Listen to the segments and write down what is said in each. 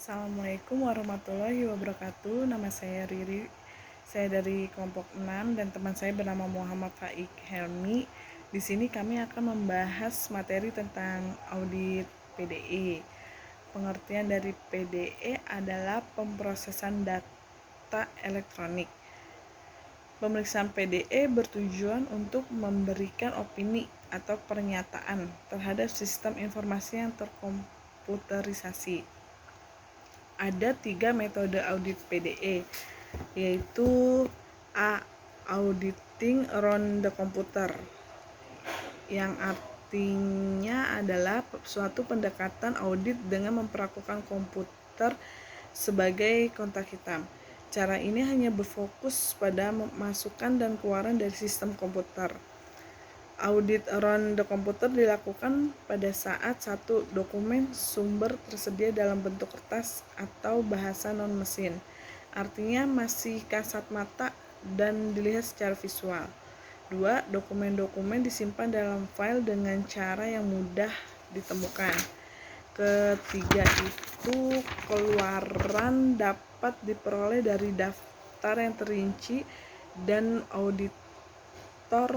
Assalamualaikum warahmatullahi wabarakatuh. Nama saya Riri. Saya dari kelompok 6 dan teman saya bernama Muhammad Faik Helmi. Di sini kami akan membahas materi tentang audit PDE. Pengertian dari PDE adalah pemrosesan data elektronik. Pemeriksaan PDE bertujuan untuk memberikan opini atau pernyataan terhadap sistem informasi yang terkomputerisasi. Ada 3 metode audit PDE, yaitu A. Auditing around the computer, yang artinya adalah suatu pendekatan audit dengan memperlakukan komputer sebagai kontak hitam. Cara ini hanya berfokus pada masukan dan keluaran dari sistem komputer. Audit around the computer dilakukan pada saat satu dokumen sumber tersedia dalam bentuk kertas atau bahasa non-mesin, artinya masih kasat mata dan dilihat secara visual. 2. Dokumen-dokumen disimpan dalam file dengan cara yang mudah ditemukan. Ketiga itu keluaran dapat diperoleh dari daftar yang terinci dan auditor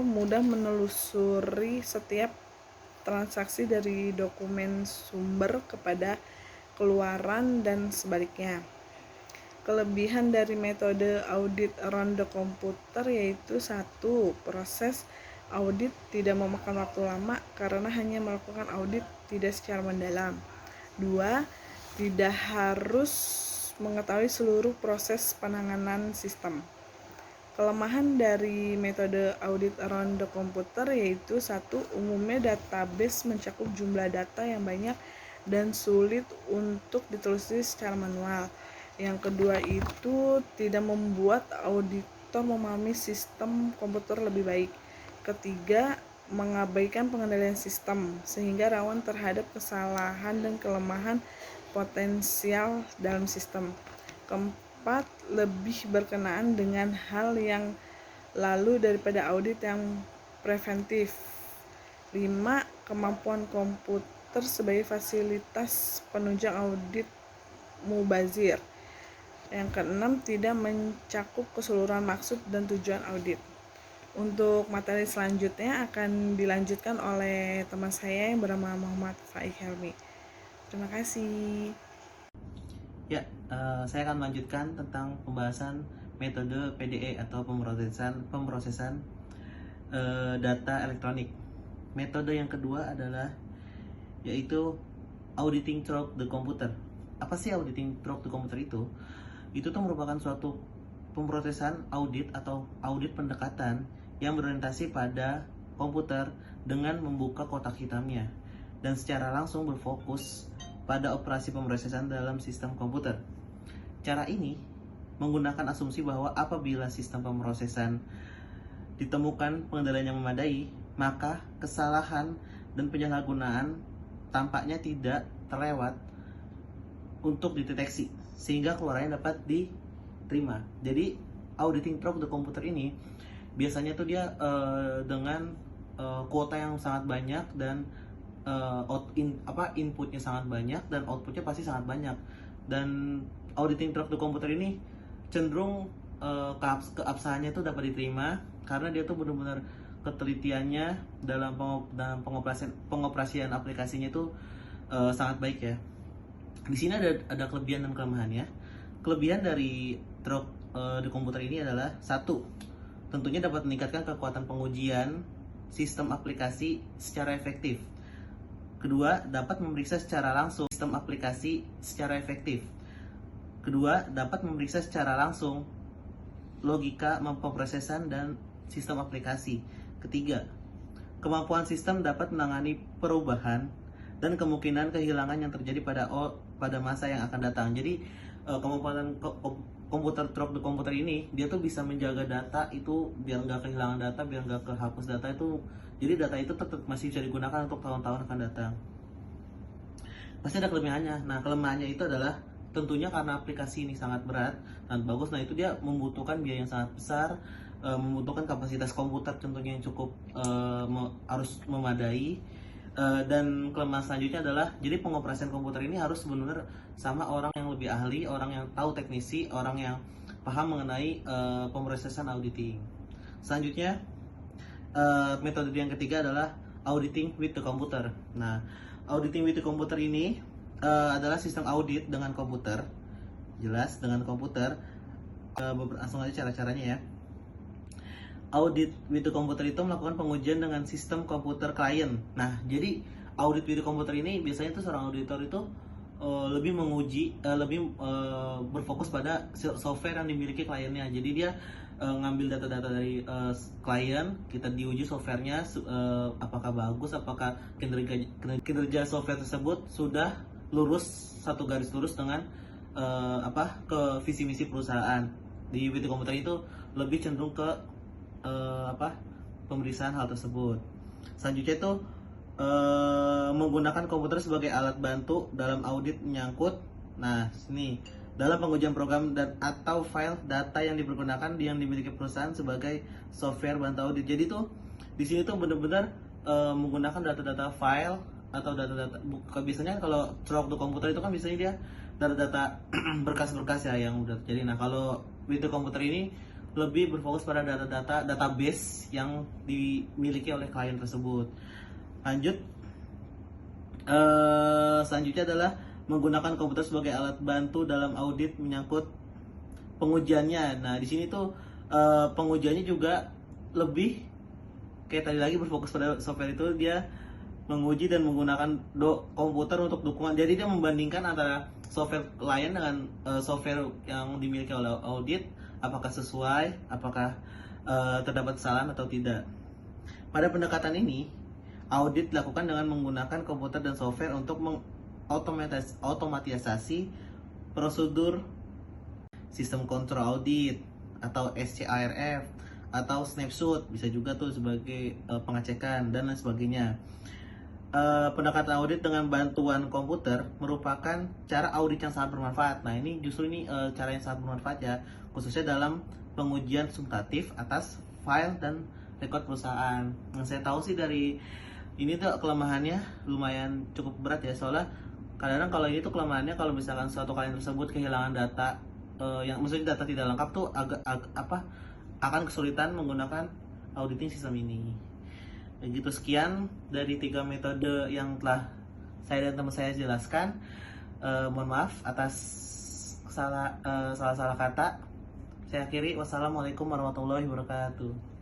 mudah menelusuri setiap transaksi dari dokumen sumber kepada keluaran dan sebaliknya. Kelebihan dari metode audit around the computer yaitu 1. Proses audit tidak memakan waktu lama karena hanya melakukan audit tidak secara mendalam. 2. Tidak harus mengetahui seluruh proses penanganan sistem. Kelemahan dari metode audit around the computer yaitu 1. Umumnya database mencakup jumlah data yang banyak dan sulit untuk ditelusuri secara manual. Yang kedua itu tidak membuat auditor memahami sistem komputer lebih baik. Ketiga, mengabaikan pengendalian sistem sehingga rawan terhadap kesalahan dan kelemahan potensial dalam sistem. Keempat, lebih berkenaan dengan hal yang lalu daripada audit yang preventif. 5. Kemampuan komputer sebagai fasilitas penunjang audit mubazir. Yang keenam, tidak mencakup keseluruhan maksud dan tujuan audit. Untuk materi selanjutnya akan dilanjutkan oleh teman saya yang bernama Muhammad Faik Helmi. Terima kasih. Ya, saya akan melanjutkan tentang pembahasan metode PDE atau pemrosesan data elektronik. Metode yang kedua adalah yaitu auditing through the computer. Apa sih auditing through the computer itu? Itu tuh merupakan suatu pemrosesan audit atau audit pendekatan yang berorientasi pada komputer dengan membuka kotak hitamnya dan secara langsung berfokus pada operasi pemrosesan dalam sistem komputer. Cara ini menggunakan asumsi bahwa apabila sistem pemrosesan ditemukan pengendalian yang memadai, maka kesalahan dan penyalahgunaan tampaknya tidak terlewat untuk dideteksi sehingga keluarannya dapat diterima. Jadi auditing through the computer ini biasanya tuh dia dengan kuota yang sangat banyak dan inputnya sangat banyak dan outputnya pasti sangat banyak. Dan auditing through the computer ini cenderung keabsahannya itu dapat diterima karena dia tuh benar-benar ketelitiannya dalam pengoperasian aplikasinya itu sangat baik ya. Di sini ada kelebihan dan kelemahannya. Kelebihan dari di komputer ini adalah 1. Tentunya dapat meningkatkan kekuatan pengujian sistem aplikasi secara efektif. Kedua, dapat memeriksa secara langsung sistem aplikasi secara efektif. Kedua, dapat memeriksa secara langsung logika pemrosesan dan sistem aplikasi. Ketiga, kemampuan sistem dapat menangani perubahan dan kemungkinan kehilangan yang terjadi pada masa yang akan datang. Jadi kemampuan komputer through the computer ini dia tuh bisa menjaga data itu biar nggak kehilangan data, biar nggak kehapus data itu. Jadi data itu tetap masih bisa digunakan untuk tahun-tahun akan datang. Pasti ada kelebihannya. Nah, kelemahannya itu adalah tentunya karena aplikasi ini sangat berat dan bagus. Nah, itu dia membutuhkan biaya yang sangat besar, membutuhkan kapasitas komputer tentunya yang cukup harus memadai. Dan kelemahan selanjutnya adalah jadi pengoperasian komputer ini harus benar-benar sama orang yang lebih ahli, orang yang tahu teknisi, orang yang paham mengenai pemrosesan auditing. Selanjutnya metode yang ketiga adalah auditing with the computer. Nah, auditing with the computer ini adalah sistem audit dengan komputer. Jelas dengan komputer. Langsung aja cara-caranya ya. Audit with the computer itu melakukan pengujian dengan sistem komputer klien. Nah, jadi audit with the computer ini biasanya tuh seorang auditor itu lebih menguji, berfokus pada software yang dimiliki kliennya. Jadi dia ngambil data-data dari klien, kita diuji softwarenya apakah bagus, apakah kinerja software tersebut sudah lurus, satu garis lurus dengan ke visi misi perusahaan. Di with the computer itu lebih cenderung ke pemeriksaan hal tersebut. Selanjutnya itu menggunakan komputer sebagai alat bantu dalam audit menyangkut. Nah, sini dalam pengujian program dan atau file data yang dipergunakan yang dimiliki perusahaan sebagai software bantu audit. Jadi tuh di sini tuh benar-benar menggunakan data-data file atau data-data. Biasanya kalau through the komputer itu kan biasanya dia data-data berkas-berkas ya yang udah terjadi. Nah, kalau with the komputer ini lebih berfokus pada data-data database yang dimiliki oleh klien tersebut. Lanjut, selanjutnya adalah menggunakan komputer sebagai alat bantu dalam audit menyangkut pengujiannya. Nah, di sini tuh pengujiannya juga lebih kayak tadi lagi berfokus pada software itu, dia menguji dan menggunakan komputer untuk dukungan. Jadi dia membandingkan antara software klien dengan software yang dimiliki oleh audit, apakah sesuai, apakah terdapat kesalahan atau tidak. Pada pendekatan ini, audit dilakukan dengan menggunakan komputer dan software untuk otomatisasi prosedur sistem kontrol audit atau SCARF atau snapshot, bisa juga tuh sebagai pengecekan dan lain sebagainya. Pendekatan audit dengan bantuan komputer merupakan cara audit yang sangat bermanfaat. Nah, ini justru cara yang sangat bermanfaat ya, khususnya dalam pengujian summatif atas file dan rekod perusahaan. Yang saya tahu sih dari ini tuh kelemahannya lumayan cukup berat ya, soalnya kadang-kadang kalau ini tuh kelemahannya kalau misalkan suatu klien tersebut kehilangan data, yang maksudnya data tidak lengkap tuh akan kesulitan menggunakan auditing sistem ini. Begitu, sekian dari 3 metode yang telah saya dan teman saya jelaskan. Mohon maaf atas salah kata. Saya akhiri. Wassalamualaikum warahmatullahi wabarakatuh.